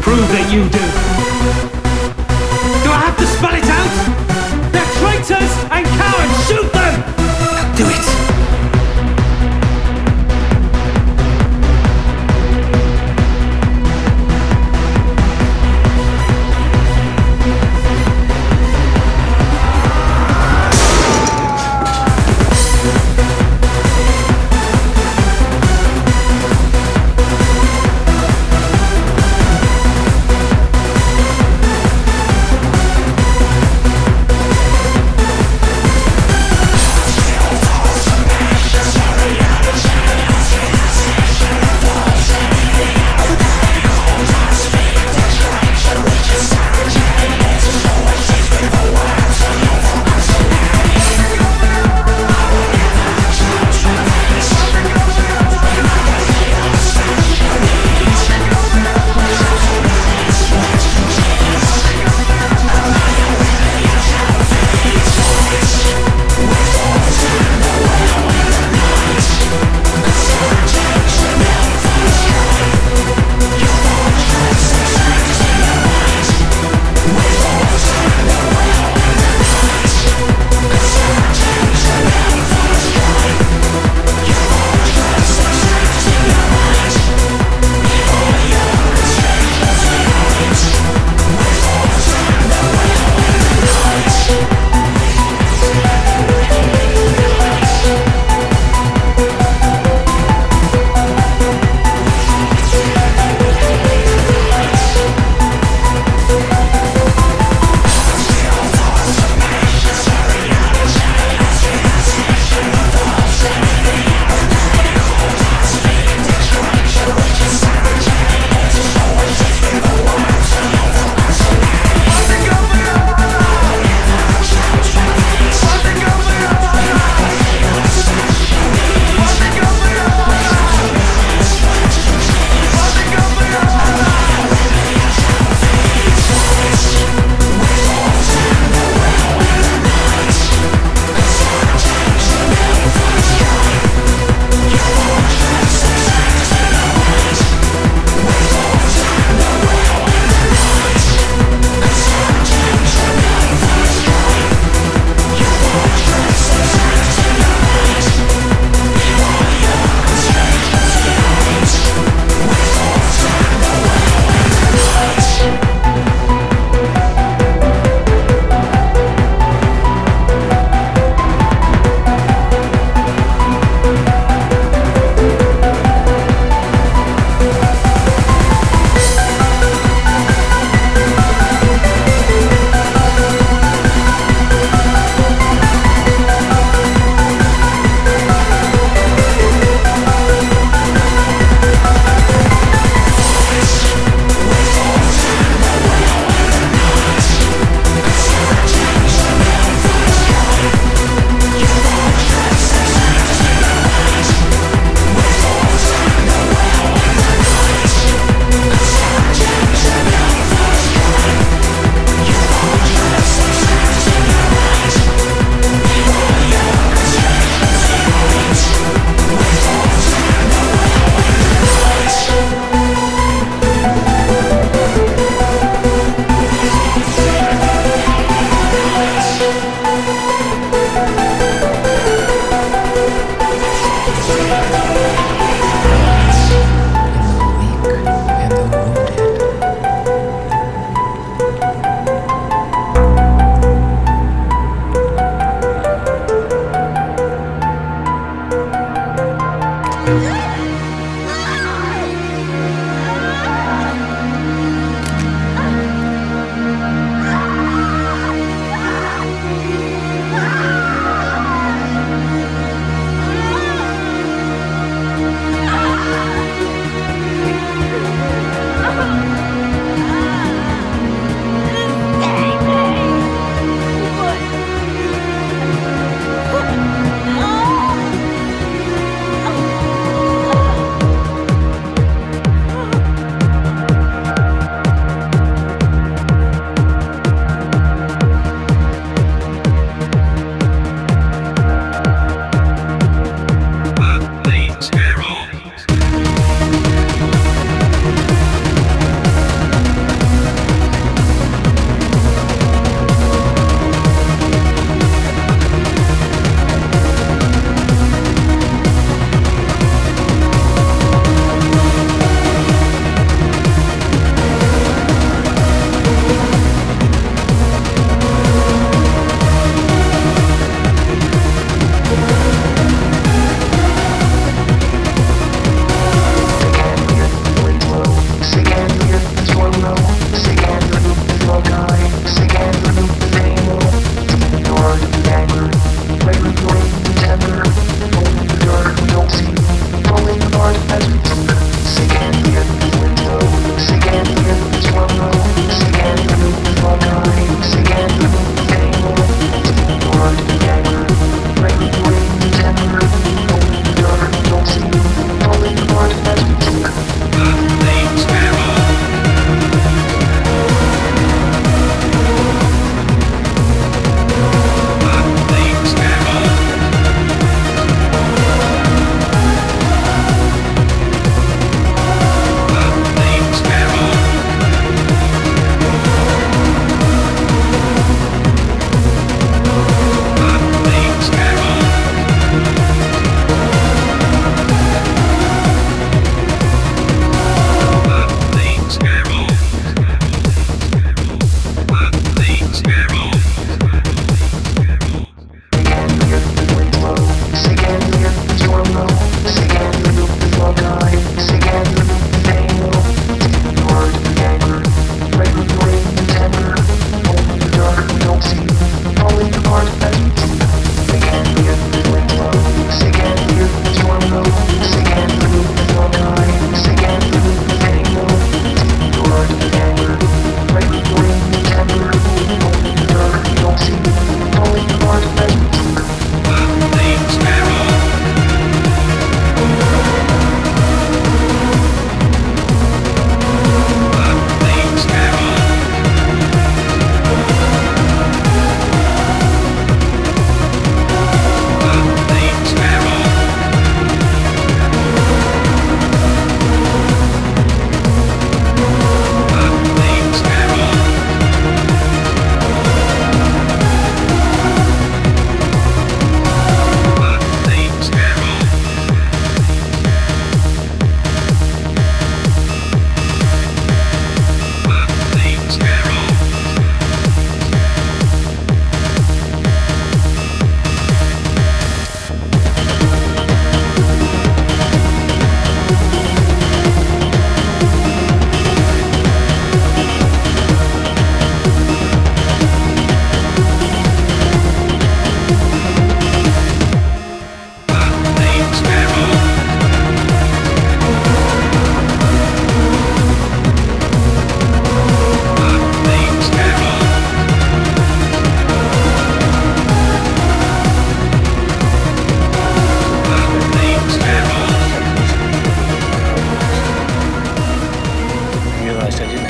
Prove that you do. Do I have to spell it out? They're traitors and cowards! Shoot them! Do it!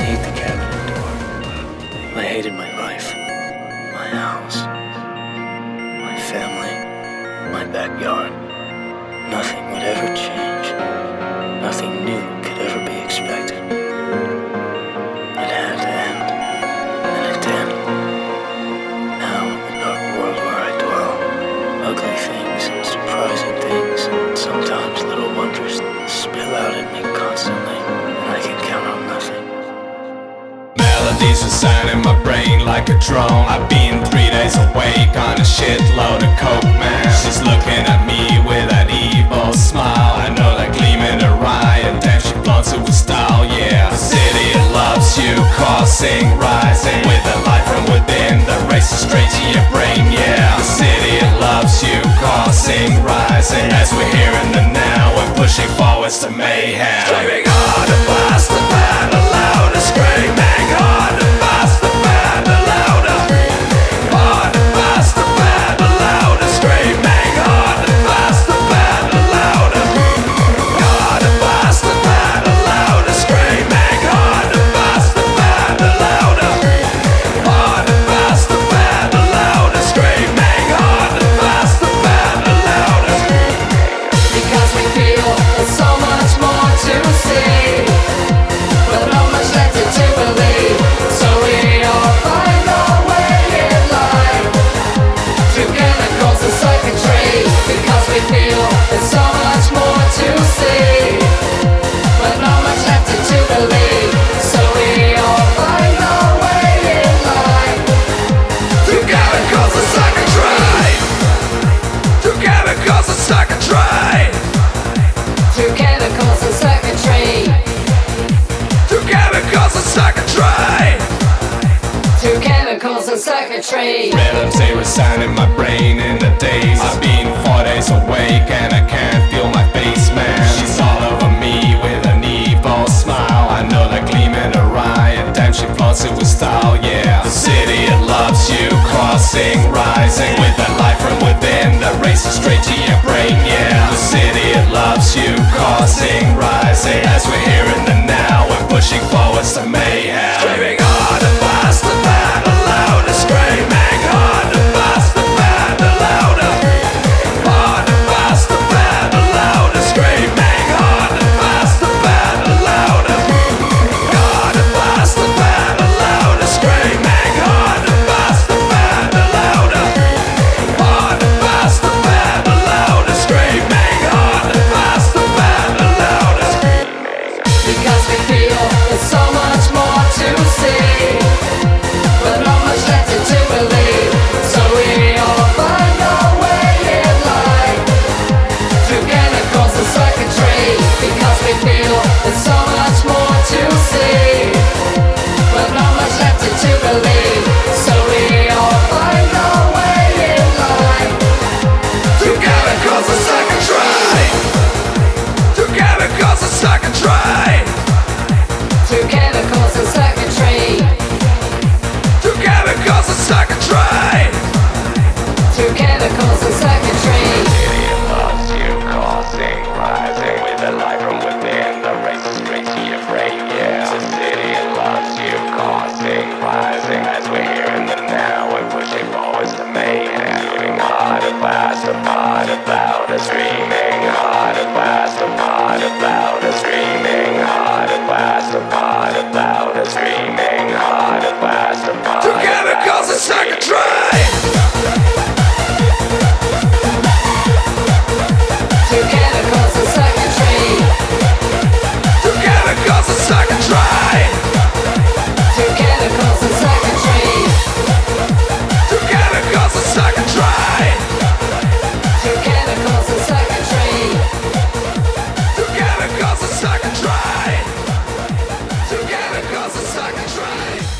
hate the cabinet door. I hated my life, my house, my family, my backyard. Nothing would ever change. Nothing new could ever be expected. It had to end, and it did. Now, in the dark world where I dwell, ugly things and surprising things, and sometimes little wonders spill out at me constantly, and I can count on nothing. Melodies reside in my brain like a drone. I've been 3 days awake on a shitload of coke, man. She's looking at me with that evil smile. I know that gleam in her eye, and damn, she flaunts it with style, yeah. The city, it loves you, causing rising with a light from within that races straight to your brain, yeah. The city, it loves you, causing rising as we're here in the now and pushing forwards to mayhem. Screaming hard and fast and bad and loud and screaming hard and fast and bad and louder. Hard and fast and bad and loud and screaming hard and fast and bad and louder. Hard and fast and bad and loud and screaming hard and fast and bad and louder. Hard and fast and bad and loud and screaming hard and fast and bad and louder. Because we feel there's so much more to see, but not much left to believe. So we all find our way in life through chemicals and circuitry. Because we feel there's so much more to see, but not much left to believe. So we all find our way in life through chemicals and circuitry. Through chemicals and circuitry. through chemicals and circuitry. Through chemicals and circuitry. Through chemicals and circuitry. Rhythms, they reside in my brain in the days. I've been 4 days awake and I can't feel my face, man. She's all over me with an evil smile. I know that gleam in her eye, and damn, she flaunts it with style, yeah. The city, it loves you, crossing, rising with that light from within that races straight to your brain, yeah. The city, it loves you, causing, rising as we're here in the now and pushing forwards to mayhem. Screaming hard and fast and bad and loud and screaming hard and fast and bad and louder. Hard and fast and bad and loud and screaming hard and fast and bad and louder. Hard and fast and bad and loud and screaming hard and fast and bad and louder. Hard and fast and bad and loud and screaming hard and fast and bad and louder. Because we feel there's so much more to see, but not much left to believe. So we all find our way in life through chemicals and circuitry. Because we feel there's so much more to see, but not much left to believe. So we all find our way in life Through chemicals and circuitry. Through chemicals and circuitry. through chemicals and circuitry. Through chemicals and circuitry. Through chemicals and circuitry. It loves you, causing, rising with a light from within that races straight to your brain, yeah. The city, it loves you, causing, rising as we're here in the now and pushing forwards to mayhem. Screaming hard and fast and hard and loud and screaming hard and fast and hard and loud and screaming hard and fast and hard and loud and screaming hard and fast and hard. Through chemicals and circuitry. Through chemicals and circuitry. Through chemicals and circuitry. Through chemicals and circuitry. Through chemicals and circuitry. Through chemicals and circuitry. Through chemicals and circuitry. Through chemicals and circuitry.